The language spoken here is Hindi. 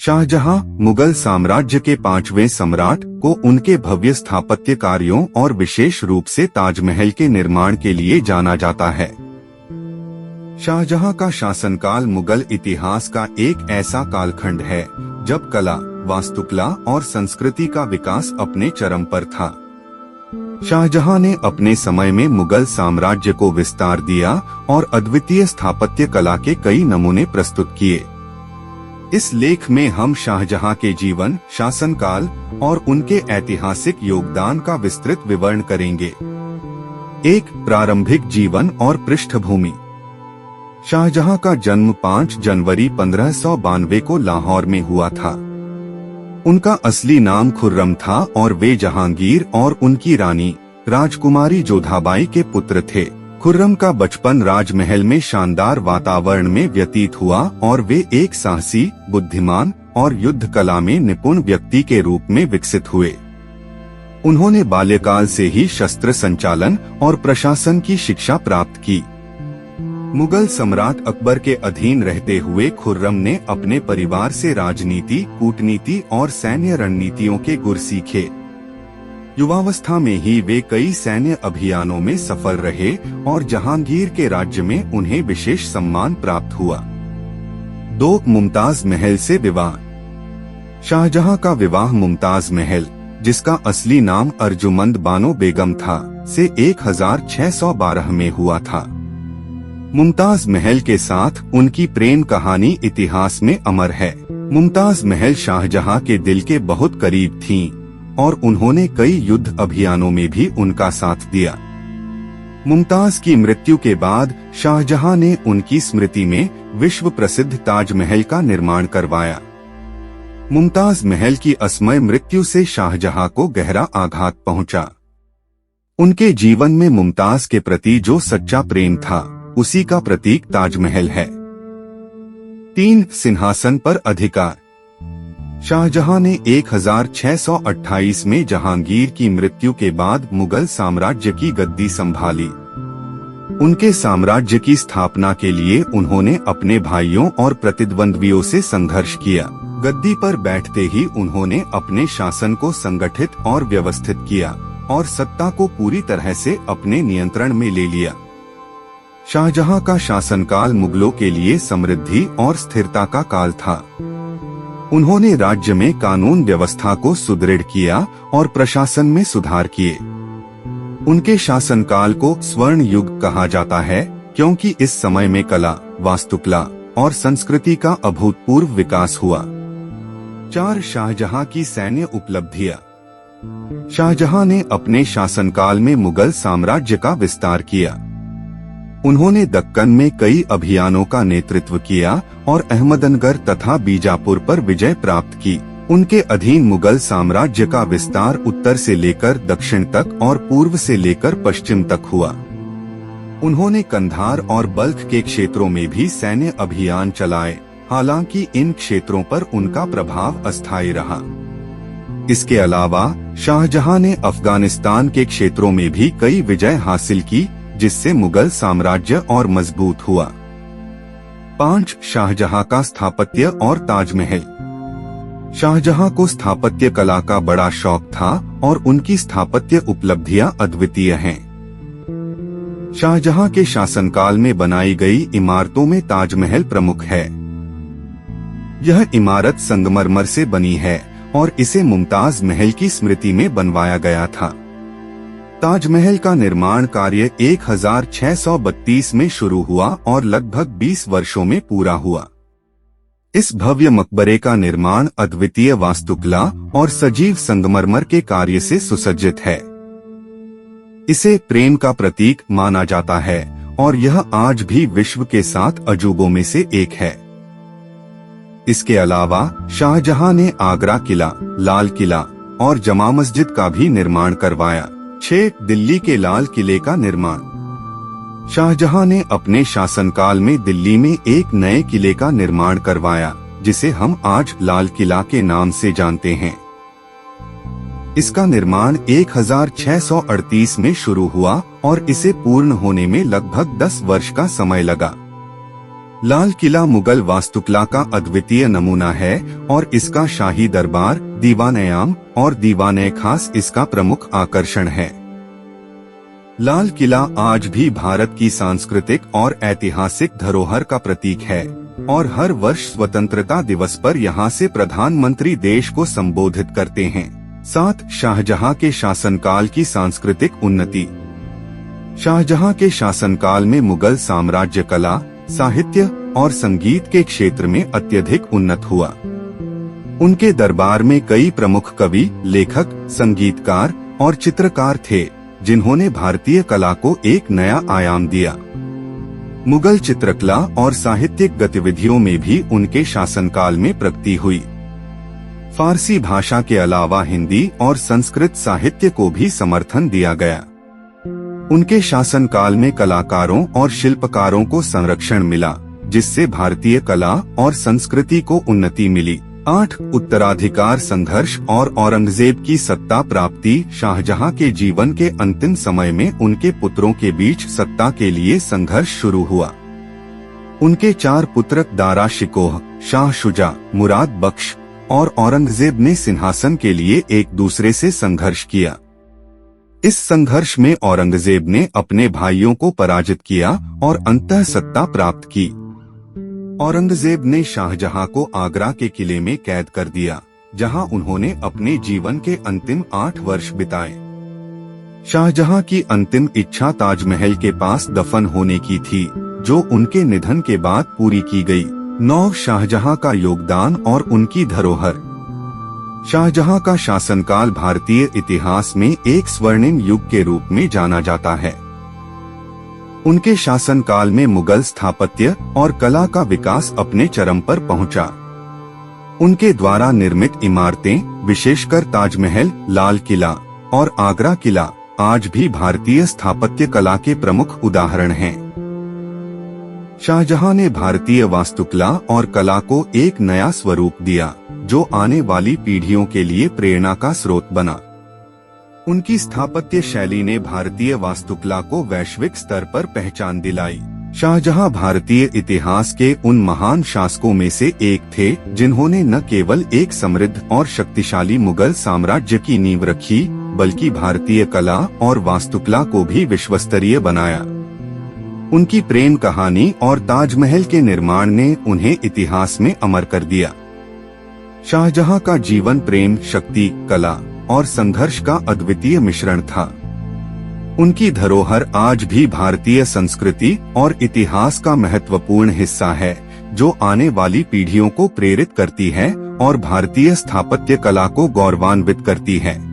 शाहजहां मुगल साम्राज्य के 5वें सम्राट को उनके भव्य स्थापत्य कार्यों और विशेष रूप से ताजमहल के निर्माण के लिए जाना जाता है। शाहजहां का शासनकाल मुगल इतिहास का एक ऐसा कालखंड है जब कला, वास्तुकला और संस्कृति का विकास अपने चरम पर था। शाहजहां ने अपने समय में मुगल साम्राज्य को विस्तार दिया और अद्वितीय स्थापत्य कला के कई नमूने प्रस्तुत किए। इस लेख में हम शाहजहां के जीवन, शासनकाल और उनके ऐतिहासिक योगदान का विस्तृत विवरण करेंगे। 1. प्रारंभिक जीवन और पृष्ठभूमि। शाहजहां का जन्म 5 जनवरी 1592 को लाहौर में हुआ था। उनका असली नाम खुर्रम था और वे जहांगीर और उनकी रानी राजकुमारी जोधाबाई के पुत्र थे। खुर्रम का बचपन राजमहल में शानदार वातावरण में व्यतीत हुआ और वे एक साहसी, बुद्धिमान और युद्ध कला में निपुण व्यक्ति के रूप में विकसित हुए। उन्होंने बाल्यकाल से ही शस्त्र संचालन और प्रशासन की शिक्षा प्राप्त की। मुगल सम्राट अकबर के अधीन रहते हुए खुर्रम ने अपने परिवार से राजनीति, कूटनीति और सैन्य रणनीतियों के गुर सीखे। युवावस्था में ही वे कई सैन्य अभियानों में सफल रहे और जहांगीर के राज्य में उन्हें विशेष सम्मान प्राप्त हुआ। 2. मुमताज महल से विवाह। शाहजहां का विवाह मुमताज महल, जिसका असली नाम अर्जुमंद बानो बेगम था, से 1612 में हुआ था। मुमताज महल के साथ उनकी प्रेम कहानी इतिहास में अमर है। मुमताज महल शाहजहां के दिल के बहुत करीब थीं और उन्होंने कई युद्ध अभियानों में भी उनका साथ दिया। मुमताज की मृत्यु के बाद शाहजहां ने उनकी स्मृति में विश्व प्रसिद्ध ताजमहल का निर्माण करवाया। मुमताज महल की असमय मृत्यु से शाहजहां को गहरा आघात पहुंचा। उनके जीवन में मुमताज के प्रति जो सच्चा प्रेम था, उसी का प्रतीक ताजमहल है। 3. सिंहासन पर अधिकार। शाहजहां ने 1628 में जहांगीर की मृत्यु के बाद मुगल साम्राज्य की गद्दी संभाली। उनके साम्राज्य की स्थापना के लिए उन्होंने अपने भाइयों और प्रतिद्वंद्वियों से संघर्ष किया। गद्दी पर बैठते ही उन्होंने अपने शासन को संगठित और व्यवस्थित किया और सत्ता को पूरी तरह से अपने नियंत्रण में ले लिया। शाहजहां का शासनकाल मुगलों के लिए समृद्धि और स्थिरता का काल था। उन्होंने राज्य में कानून व्यवस्था को सुदृढ़ किया और प्रशासन में सुधार किए। उनके शासनकाल को स्वर्ण युग कहा जाता है क्योंकि इस समय में कला, वास्तुकला और संस्कृति का अभूतपूर्व विकास हुआ। 4. शाहजहां की सैन्य उपलब्धियां। शाहजहां ने अपने शासनकाल में मुगल साम्राज्य का विस्तार किया। उन्होंने दक्कन में कई अभियानों का नेतृत्व किया और अहमदनगर तथा बीजापुर पर विजय प्राप्त की। उनके अधीन मुगल साम्राज्य का विस्तार उत्तर से लेकर दक्षिण तक और पूर्व से लेकर पश्चिम तक हुआ। उन्होंने कंधार और बल्ख के क्षेत्रों में भी सैन्य अभियान चलाए, हालांकि इन क्षेत्रों पर उनका प्रभाव अस्थायी रहा। इसके अलावा शाहजहां ने अफगानिस्तान के क्षेत्रों में भी कई विजय हासिल की, जिससे मुगल साम्राज्य और मजबूत हुआ। 5. शाहजहां का स्थापत्य और ताजमहल। शाहजहां को स्थापत्य कला का बड़ा शौक था और उनकी स्थापत्य उपलब्धियां अद्वितीय हैं। शाहजहां के शासनकाल में बनाई गई इमारतों में ताजमहल प्रमुख है। यह इमारत संगमरमर से बनी है और इसे मुमताज महल की स्मृति में बनवाया गया था। ताजमहल का निर्माण कार्य 1632 में शुरू हुआ और लगभग 20 वर्षों में पूरा हुआ। इस भव्य मकबरे का निर्माण अद्वितीय वास्तुकला और सजीव संगमरमर के कार्य से सुसज्जित है। इसे प्रेम का प्रतीक माना जाता है और यह आज भी विश्व के 7 अजूबों में से एक है। इसके अलावा शाहजहां ने आगरा किला, लाल किला और जमा मस्जिद का भी निर्माण करवाया। 6. दिल्ली के लाल किले का निर्माण। शाहजहां ने अपने शासनकाल में दिल्ली में एक नए किले का निर्माण करवाया, जिसे हम आज लाल किला के नाम से जानते हैं। इसका निर्माण 1638 में शुरू हुआ और इसे पूर्ण होने में लगभग 10 वर्ष का समय लगा। लाल किला मुगल वास्तुकला का अद्वितीय नमूना है और इसका शाही दरबार, दीवान-ए-आम और दीवान-ए-खास इसका प्रमुख आकर्षण है। लाल किला आज भी भारत की सांस्कृतिक और ऐतिहासिक धरोहर का प्रतीक है और हर वर्ष स्वतंत्रता दिवस पर यहाँ से प्रधानमंत्री देश को संबोधित करते हैं। 7 शाहजहां के शासनकाल की सांस्कृतिक उन्नति। शाहजहां के शासनकाल में मुगल साम्राज्य कला, साहित्य और संगीत के क्षेत्र में अत्यधिक उन्नत हुआ। उनके दरबार में कई प्रमुख कवि, लेखक, संगीतकार और चित्रकार थे जिन्होंने भारतीय कला को एक नया आयाम दिया। मुगल चित्रकला और साहित्यिक गतिविधियों में भी उनके शासनकाल में प्रगति हुई। फारसी भाषा के अलावा हिंदी और संस्कृत साहित्य को भी समर्थन दिया गया। उनके शासनकाल में कलाकारों और शिल्पकारों को संरक्षण मिला, जिससे भारतीय कला और संस्कृति को उन्नति मिली। 8 उत्तराधिकार संघर्ष और औरंगजेब की सत्ता प्राप्ति। शाहजहां के जीवन के अंतिम समय में उनके पुत्रों के बीच सत्ता के लिए संघर्ष शुरू हुआ। उनके 4 पुत्र दारा शिकोह, शाह शुजा, मुराद बख्श और औरंगजेब ने सिंहासन के लिए एक दूसरे से संघर्ष किया। इस संघर्ष में औरंगजेब ने अपने भाइयों को पराजित किया और अंततः सत्ता प्राप्त की। औरंगजेब ने शाहजहां को आगरा के किले में कैद कर दिया, जहां उन्होंने अपने जीवन के अंतिम 8 वर्ष बिताए। शाहजहां की अंतिम इच्छा ताजमहल के पास दफन होने की थी, जो उनके निधन के बाद पूरी की गई। 9 शाहजहां का योगदान और उनकी धरोहर। शाहजहां का शासनकाल भारतीय इतिहास में एक स्वर्णिम युग के रूप में जाना जाता है। उनके शासनकाल में मुगल स्थापत्य और कला का विकास अपने चरम पर पहुंचा। उनके द्वारा निर्मित इमारतें, विशेषकर ताजमहल, लाल किला और आगरा किला, आज भी भारतीय स्थापत्य कला के प्रमुख उदाहरण हैं। शाहजहां ने भारतीय वास्तुकला और कला को एक नया स्वरूप दिया, जो आने वाली पीढ़ियों के लिए प्रेरणा का स्रोत बना। उनकी स्थापत्य शैली ने भारतीय वास्तुकला को वैश्विक स्तर पर पहचान दिलाई। शाहजहां भारतीय इतिहास के उन महान शासकों में से एक थे जिन्होंने न केवल एक समृद्ध और शक्तिशाली मुगल साम्राज्य की नींव रखी, बल्कि भारतीय कला और वास्तुकला को भी विश्वस्तरीय बनाया। उनकी प्रेम कहानी और ताजमहल के निर्माण ने उन्हें इतिहास में अमर कर दिया। शाहजहां का जीवन प्रेम, शक्ति, कला और संघर्ष का अद्वितीय मिश्रण था। उनकी धरोहर आज भी भारतीय संस्कृति और इतिहास का महत्वपूर्ण हिस्सा है, जो आने वाली पीढ़ियों को प्रेरित करती है और भारतीय स्थापत्य कला को गौरवान्वित करती है।